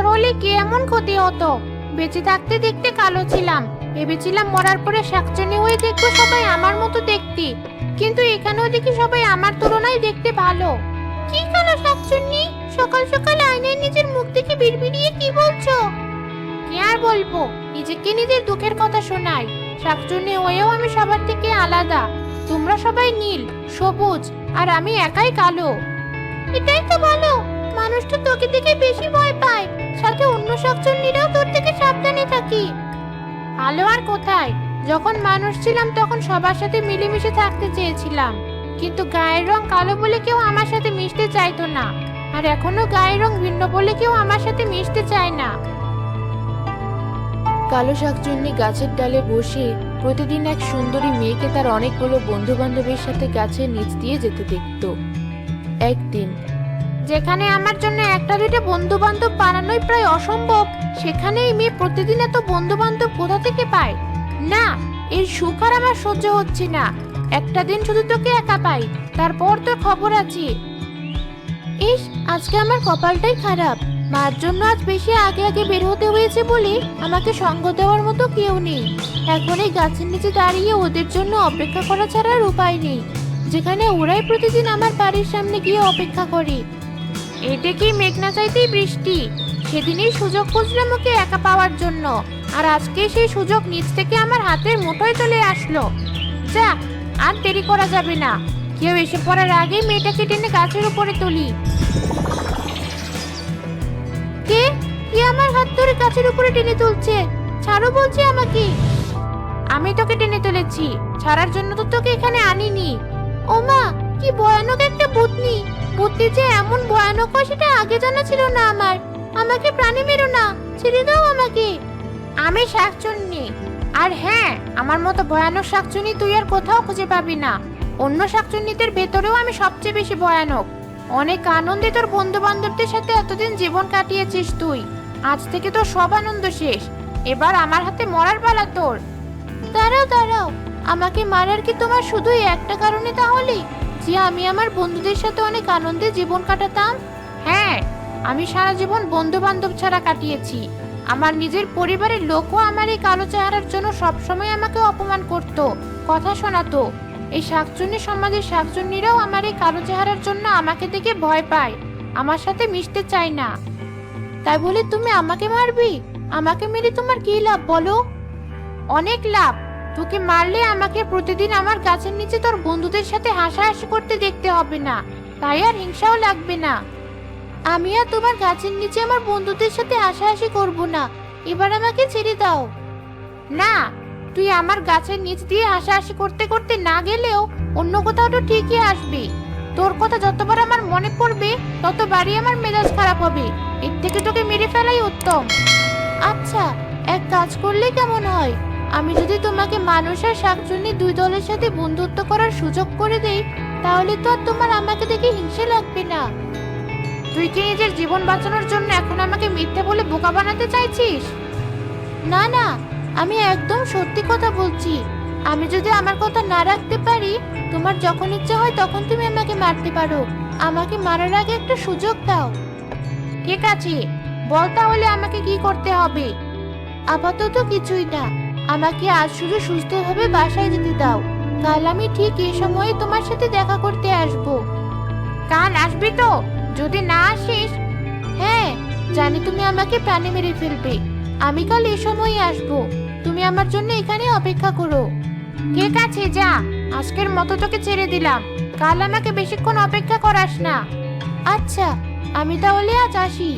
হলে কি এমন ক্ষতি হতো? বেঁচে থাকতে দেখতে কালো ছিলাম, ভেবেছিলাম মরার পরে শাকচুন্নি হয়ে দেখবো সবাই আমার মতো দেখতে, কিন্তু এখানেও দেখি সবাই আমার তুলনায় দেখতে ভালো। কি কালো শাকচুন্নি, সকাল সকাল আয়নায় নিজের মুখ দেখে বিড়বিড়িয়ে কি বলছো? কি আর বলবো, নিজেকে নিজের দুঃখের কথা শোনাই। শাকচুন্নি হয়েও আমি সবার থেকে আলাদা। তোমরা সবাই নীল, সবুজ, আর আমি একাই কালো। এটাই তো ভালো, মানুষ তো তোকে দেখে বেশি ভয় পায়, সাথে অন্য শাকচুন্নিরাও তোর থেকে সাবধানে থাকি। ভালো আর কোথায়, যখন মানুষ ছিলাম তখন সবার সাথে মিলেমিশে থাকতে চেয়েছিলাম, কিন্তু গায়ের রং কালো বলে কেউ আমার সাথে মিশতে চাইতো না, আর এখনো গায়ের রং ভিন্ন বলে কেউ আমার সাথে মিশতে চায় না। কালো শাকচুন্নি গাছের ডালে বসে প্রতিদিন এক সুন্দরী মেয়েকে তার অনেকগুলো বন্ধু বান্ধবের সাথে গাছের নিচ দিয়ে যেতে দেখত। একদিন যেখানে আমার জন্য একটা দুইটা বন্ধু বান্ধব বানানোই প্রায় অসম্ভব, সেখানে এই মেয়ে প্রতিদিন এত বন্ধু বান্ধব কোথা থেকে পায়? না, এর সুখ আর আমার সহ্য হচ্ছে না। একটা দিন শুধু তোকে একা পাই, তারপর তোর খবর আছে। ইস, আজকে আমার কপালটাই খারাপ। মার জন্য আজ বেশি আগে আগে বের হতে হয়েছে বলে আমাকে সঙ্গ দেওয়ার মতো কেউ নেই। এখন এই গাছের নিচে দাঁড়িয়ে ওদের জন্য অপেক্ষা করা ছাড়া আর উপায় নেই, যেখানে ওরাই প্রতিদিন আমার বাড়ির সামনে গিয়ে অপেক্ষা করে। এটা কি মেঘ না চাইতেই বৃষ্টি? সেদিনই সুযোগ খুঁজলাম ওকে একা পাওয়ার জন্য, আর আজকে সেই সুযোগ নিচ থেকে আমার হাতের মুঠোয় চলে আসলো। যা, আর দেরি করা যাবে না, কেউ এসে পড়ার আগেই মেয়েটাকে টেনে গাছের উপরে তুলি। কে কে আমার হাত ধরে গাছের উপরে টেনে তুলছে? ছাড়ো বলছি আমাকে। আমি তোকে টেনে তুলেছি, ছাড়ার জন্য তো তোকে এখানে আনিনি। ওমা, কি ভয়ানক একটা ভূতনি! ভূতনি যে এমন ভয়ানক হয় সেটা আগে জানা ছিল না আমার। আমাকে প্রাণে মেরো না, ছেড়ে দাও আমাকে। আমি শাকচুন্নি, আর হ্যাঁ, আমার মতো ভয়ানক শাকচুন্নি তুই আর কোথাও খুঁজে পাবি না। অন্য শাকচুন্নিদের ভেতরেও আমি সবচেয়ে বেশি ভয়ানক। অনেক আনন্দে তোর বন্ধু বান্ধবদের সাথে এতদিন জীবন কাটিয়েছিস তুই, আজ থেকে তোর সব আনন্দ শেষ। এবার আমার হাতে মরার পালা তোর। দাঁড়াও দাঁড়াও, আমাকে মারার কি তোমার শুধু একটা কারণে তাহলে, যে আমি আমার বন্ধুদের সাথে অনেক আনন্দে জীবন কাটাতাম? হ্যাঁ, আমি সারা জীবন বন্ধু বান্ধব ছাড়া কাটিয়েছি। আমার নিজের পরিবারের লোকও আমার এই কালো চেহারার জন্য সবসময় আমাকে অপমান করত, কথা শোনাতো। এই শাকচুন্নি সমাজের শাকচুন্নিরাও আমার এই কালো চেহারার জন্য আমাকে দেখে ভয় পায়, আমার সাথে মিশতে চায় না। তাই বলে তুমি আমাকে মারবি? আমাকে মেরে তোমার কি লাভ বলো? অনেক লাভ। তোকে মারলে আমাকে প্রতিদিন আমার গাছের নিচে তোর বন্ধুদের সাথে হাসাহাসি করতে দেখতে হবে না, তাই আর হিংসাও লাগবে না। আমি আর তোমার গাছের নিচে আমার বন্ধুদের সাথে হাসাহাসি করব না, এবার আমাকে ছেড়ে দাও। না, তুই আমার গাছের নিচ দিয়ে হাসাহাসি করতে করতে না গেলেও অন্য কোথাও তো ঠিকই আসবি। তোর কথা যতবার আমার মনে পড়বে ততবারই আমার মেজাজ খারাপ হবে। এর থেকে তোকে মেরে ফেলাই উত্তম। আচ্ছা, এক কাজ করলে কেমন হয়? আমি যদি তোমাকে মানুষ আর শাকচুন্নি দুই দলের সাথে বন্ধুত্ব করার সুযোগ করে দেই, তাহলে তো আর তোমার আমাকে দেখে হিংসে লাগবে না। তুই কি নিজের জীবন বাঁচানোর জন্য এখন আমাকে মিথ্যে বলে বোকা বানাতে চাইছিস? না না, আমি একদম সত্যি কথা বলছি। আমি যদি আমার কথা না রাখতে পারি, তোমার যখন ইচ্ছা হয় তখন তুমি আমাকে মারতে পারো। আমাকে মারার আগে একটা সুযোগ দাও। ঠিক আছে, বল তাহলে আমাকে কি করতে হবে? আপাতত কিছুই না, আমাকে আজ শুধু সুস্থভাবে বাসায় যেতে দাও। কাল আমি ঠিক এই সময়ে তোমার সাথে দেখা করতে আসব। কাল আসবি তো? যদি না আসিস? হ্যাঁ, জানি তুমি আমাকে প্রাণে মেরে ফেলবে। আমি কাল এই সময়ে আসব, তুমি আমার জন্য এখানে অপেক্ষা করো। ঠিক আছে, যা, আজকের মতো তোকে ছেড়ে দিলাম। কাল আমাকে বেশিক্ষণ অপেক্ষা করাস না। আচ্ছা, আমি তাহলে আজ আসি।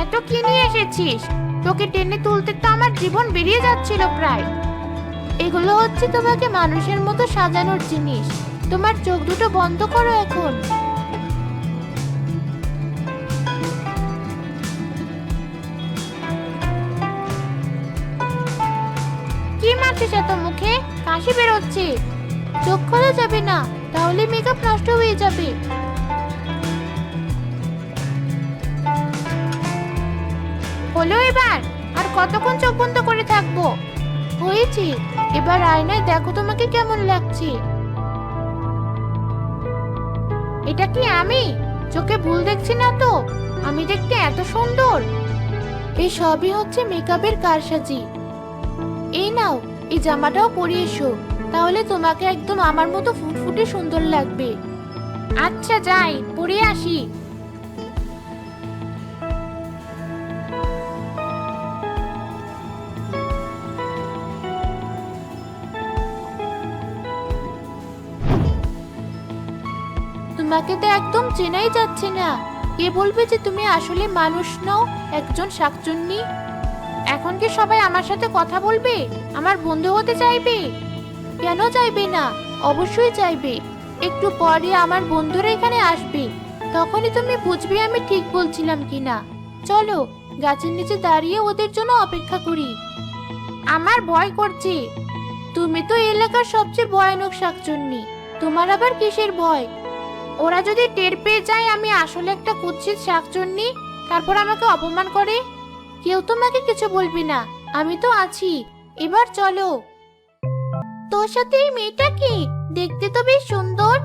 এত কি নিয়ে এসেছিস? তোকে টেনে তুলতে তো আমার জীবন বেরিয়ে যাচ্ছিল প্রায়। এগুলো হচ্ছে তোমাকে মানুষের মতো সাজানোর জিনিস। তোমার চোখ দুটো বন্ধ করো এখন। কি মারছিস এত মুখে? কাশি বেরোচ্ছে। চোখ খোলা যাবে না, তাহলে মেকআপ নষ্ট হয়ে যাবে। হলো এবার? আর কতক্ষণ চোখ বন্ধ করে থাকবো? হয়েছে, এবার আয়নায় দেখো তোমাকে কেমন লাগছে। এটা কি আমি? চোখে ভুল দেখছি না তো? আমি দেখতে এত সুন্দর? এই সবই হচ্ছে মেকআপের কারসাজি। এই নাও, এই জামাটাও পরে এসো, তাহলে তোমাকে একদম আমার মতো ফুটফুটে সুন্দর লাগবে। আচ্ছা যাই, পরে আসি। তোমাকে তো একদম চেনাই যাচ্ছে না। কে বলবে যে তুমি আসলে মানুষ নও, একজন শাকচুন্নি? এখন কি সবাই আমার সাথে কথা বলবে? আমার বন্ধু হতে চাইবে? কেন চাইবে না? অবশ্যই চাইবে। একটু পরে আমার বন্ধুরা এখানে আসবে, তখনই তুমি বুঝবে আমি ঠিক বলছিলাম কিনা। চলো, গাছের নিচে দাঁড়িয়ে ওদের জন্য অপেক্ষা করি। আমার ভয় করছে। তুমি তো এলাকার সবচেয়ে ভয়ানক শাকচুন্নি, তোমার আবার কিসের ভয়? ওরা যদি টের পেয়ে যায় আমি আসলে একটা কুৎসিত শাকচুন্নি, তারপর আমাকে অপমান করে? কেউ তোমাকে কিছু বলবে না, আমি তো আছি। এবার চলো। তোর সাথে এই মেয়েটা কি? দেখতে তো বেশ সুন্দর।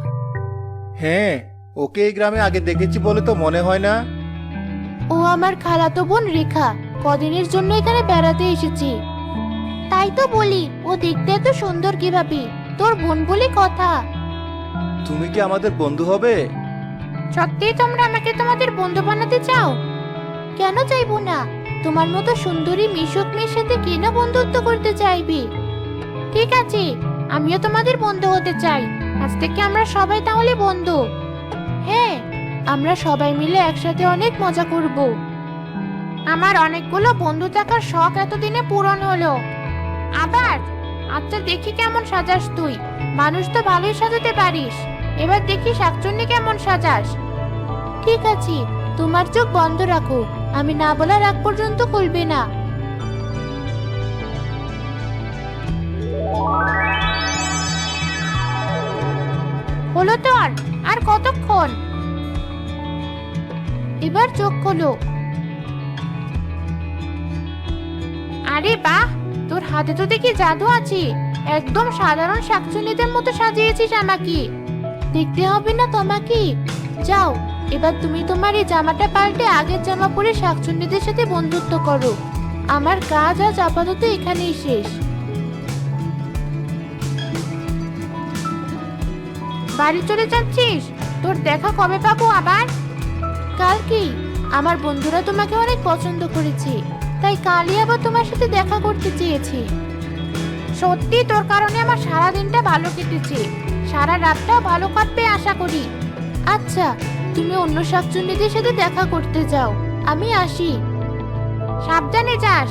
হ্যাঁ, ওকে এই গ্রামে আগে দেখেছি বলে তো মনে হয় না। ও আমার খালাতো বোন রেখা, কদিনের জন্য এখানে বেড়াতে এসেছি। তাই তো বলি, ও দেখতে এত সুন্দর কিভাবে? তোর বোন বলে কথা। তুমি কি আমাদের বন্ধু হবে? সত্যি তোমরা আমাকে তোমাদের বন্ধু বানাতে চাও? কেন চাইবো না? তোমার মতো সুন্দরী মিশুক মেয়ের সাথে কে না বন্ধুত্ব করতে চাইবে? ঠিক আছে, আমিও তোমাদের বন্ধু হতে চাই। আজ থেকে আমরা সবাই তাহলে বন্ধু। হ্যাঁ, আমরা সবাই মিলে একসাথে অনেক মজা করব। আমার অনেকগুলো বন্ধু থাকার শখ এতদিনে পূরণ হলো। আবার আচ্ছা, দেখি কেমন সাজাস তুই। মানুষ তো ভালোই সাজাতে পারিস, এবার দেখি শাকচুন্নি কেমন সাজাস। ঠিক আছে, তোমার চোখ বন্ধ রাখো, আমি না বলার আগ পর্যন্ত খুলবে না। হলো তোর? আর কতক্ষণ? এবার চোখ খোলো। আরে বাহ, তোর হাতে তো দেখি জাদু আছে। একদম সাধারণ শাকচুন্নিদের মতো সাজিয়েছিস আমাকে। দেখতে হবে না তোমাকে? যাও, এবার তুমি তোমার এই জামাটা পাল্টে আগের জামা পরে শাকচুন্নিদের সাথে বন্ধুত্ব করো। আমার কাজ আজ আপাতত এখানেই শেষ। বাড়ি চলে যাচ্ছিস? তোর দেখা কবে পাবো আবার? কালকেই। আমার বন্ধুরা তোমাকে অনেক পছন্দ করেছে, তাই কালই আবার তোমার সাথে দেখা করতে চেয়েছি। সত্যি তোর কারণে আমার সারা দিনটা ভালো কেটেছে, সারা রাতটাও ভালো কাটবে আশা করি। আচ্ছা, তুমি অন্য শাকচুন্নিদের সাথে দেখা করতে যাও, আমি আসি। সাবধানে যাস।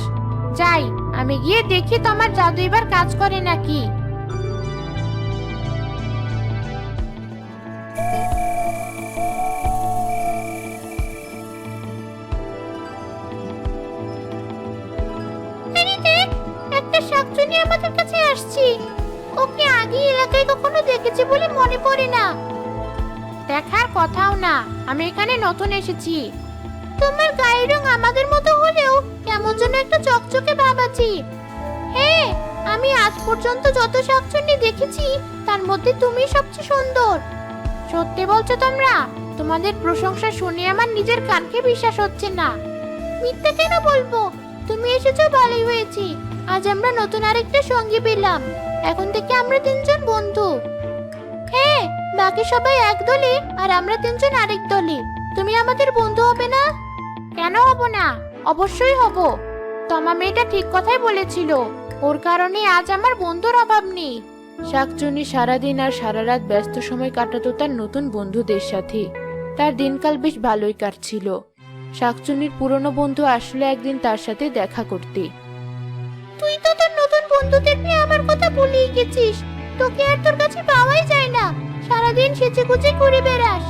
যাই, আমি গিয়ে দেখি তোমার জাদু এবার কাজ করে নাকি। একটা শাকচুন্নি আমাদের কাছে আসছে। ওকে আগে এলাকায় কখনো দেখেছি বলে মনে পড়ে না। দেখার কথাও না, আমি এখানে নতুন এসেছি। তোমার গায়ের রং আমাদের মতো হলেও কেমন যেন একটা চকচকে ভাব আছে। হ্যাঁ, আমি আজ পর্যন্ত যত শাকচুন্নি দেখেছি তার মধ্যে তুমি সবচেয়ে সুন্দর। সত্যি বলছো তোমরা? তোমাদের প্রশংসা শুনে আমার নিজের কানকে বিশ্বাস হচ্ছে না। মিথ্যা কেন বলবো? তুমি এসেছো ভালোই হয়েছে। আজ আমরা নতুন আরেকটা সঙ্গী পেলাম। এখন থেকে আমরা তিনজন বন্ধু। হ্যাঁ, বাকি সবাই এক দলে আর আমরা তিনজন আরেক দলে। তুমি আমাদের বন্ধু হবে না? কেন হব না? অবশ্যই হব। তোমা মেয়েটা ঠিক কথাই বলেছিল, ওর কারণে আজ আমার বন্ধুর অভাব নেই। শাকচুন্নি সারাদিন আর সারা রাত ব্যস্ত সময় কাটাতো তার নতুন বন্ধুদের সাথে। তার দিনকাল বেশ ভালোই কাটছিল। শাকচুন্নির পুরনো বন্ধু আসলে একদিন তার সাথে দেখা করতে। তুই তো তোর নতুন বন্ধুদের নিয়ে আমার কথা ভুলেই গেছিস। তোকে আর তোর কাছে পাওয়াই যায় না, সারাদিন সেচে গুজে ঘুরে বেড়াস।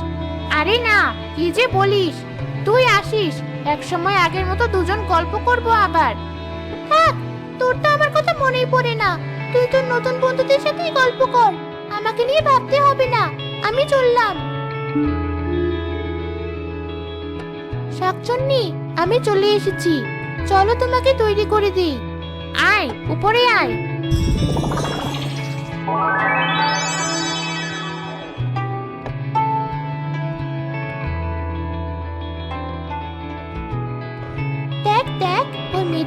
আরে না, কি যে বলিস। তুই আসিস, এক সময় আগের মতো দুজন গল্প করব আবার। থাক, তোর তো আমার কথা মনেই পড়ে না। তুই তোর নতুন বন্ধুদের সাথেই গল্প কর, আমাকে নিয়ে ভাবতে হবে না। আমি চললাম। শাকচুন্নি, আমি চলে এসেছি, চলো তোমাকে তৈরি করে দিই। আয়, উপরে আয়।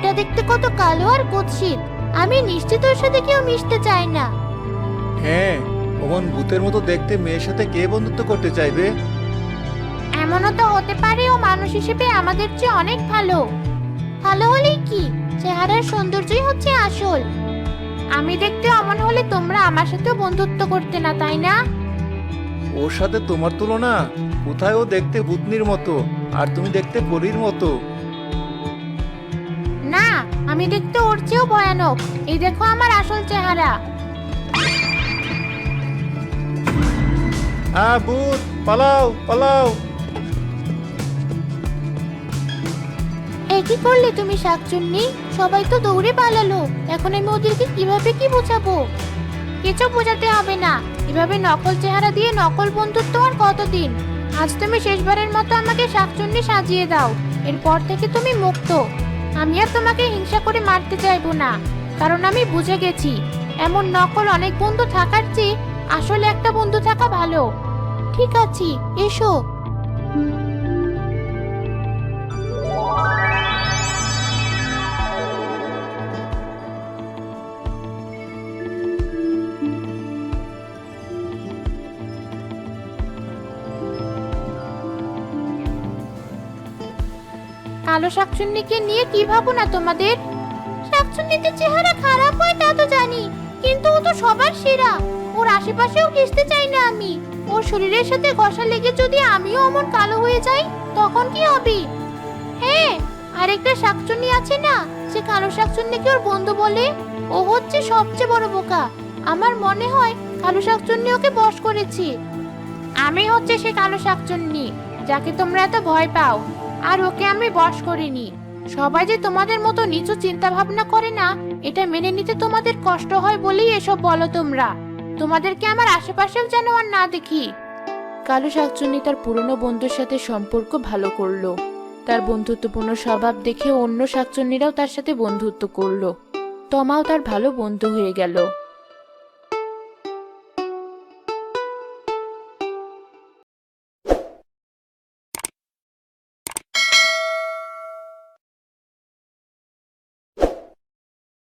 মেয়েটা দেখতে কত কালো আর কুৎসিত। আমি নিশ্চিত ওর সাথে কেউ মিশতে চায় না। হ্যাঁ, অমন ভূতের মতো দেখতে মেয়ের সাথে কে বন্ধুত্ব করতে চাইবে? এমনও তো হতে পারে ও মানুষ হিসেবে আমাদের চেয়ে অনেক ভালো। ভালো হলেই কি, চেহারার সৌন্দর্যই হচ্ছে আসল। আমি দেখতে অমন হলে তোমরা আমার সাথেও বন্ধুত্ব করতে না, তাই না? ওর সাথে তোমার তুলনা? কোথায় ও দেখতে ভূতনির মতো, আর তুমি দেখতে পরীর মতো। না, আমি দেখতে ওর চেয়েও ভয়ানক। এই দেখো আমার আসল চেহারা। ভূত, পালাও পালাও! এ কি করলে তুমি শাকচুন্নি? সবাই তো দৌড়ে পালালো। এখন আমি ওদেরকে কিভাবে কি বোঝাবো? কিছু বোঝাতে হবে না। এভাবে নকল চেহারা দিয়ে নকল বন্ধুত্ব আর কতদিন? আজ তুমি শেষবারের মতো আমাকে শাকচুন্নি সাজিয়ে দাও। এরপর থেকে তুমি মুক্ত। আমি আর তোমাকে হিংসা করে মারতে চাইবো না, কারণ আমি বুঝে গেছি এমন নকল অনেক বন্ধু থাকার চেয়ে আসলে একটা বন্ধু থাকা ভালো। ঠিক আছে, এসো। কালো শাকচুন্নিকে নিয়ে কি ভাবো না তোমাদের? শাকচুন্নিতে চেহারা খারাপ হয় তা তো জানি, কিন্তু ও তো সবার সেরা। ওর আশেপাশেও ঘেঁষতে চাই না আমি। ওর শরীরের সাথে ঘষা লেগে যদি আমিও অমন কালো হয়ে যাই, তখন কি হবে? হ্যাঁ, আরেকটা শাকচুন্নি আছে না, যে কালো শাকচুন্নিকে ওর বন্ধু বলে। ও হচ্ছে সবচেয়ে বড় বোকা। আমার মনে হয় কালো শাকচুন্নি ওকে বশ করেছে। আমি হচ্ছে সে কালো শাকচুন্নি যাকে তোমরা এত ভয় পাও, আর ওকে আমি বশ করিনি। সবাই যে তোমাদের মতো নিচু চিন্তা ভাবনা করে না, এটা মেনে নিতে তোমাদের কষ্ট হয় বলেই এসব বলো তোমরা। তোমাদেরকে আমার আশেপাশেও যেন আর না দেখি। কালো শাকচুন্নি তার পুরনো বন্ধুর সাথে সম্পর্ক ভালো করলো। তার বন্ধুত্বপূর্ণ স্বভাব দেখে অন্য শাকচুন্নিরাও তার সাথে বন্ধুত্ব করলো। তমাও তার ভালো বন্ধু হয়ে গেল।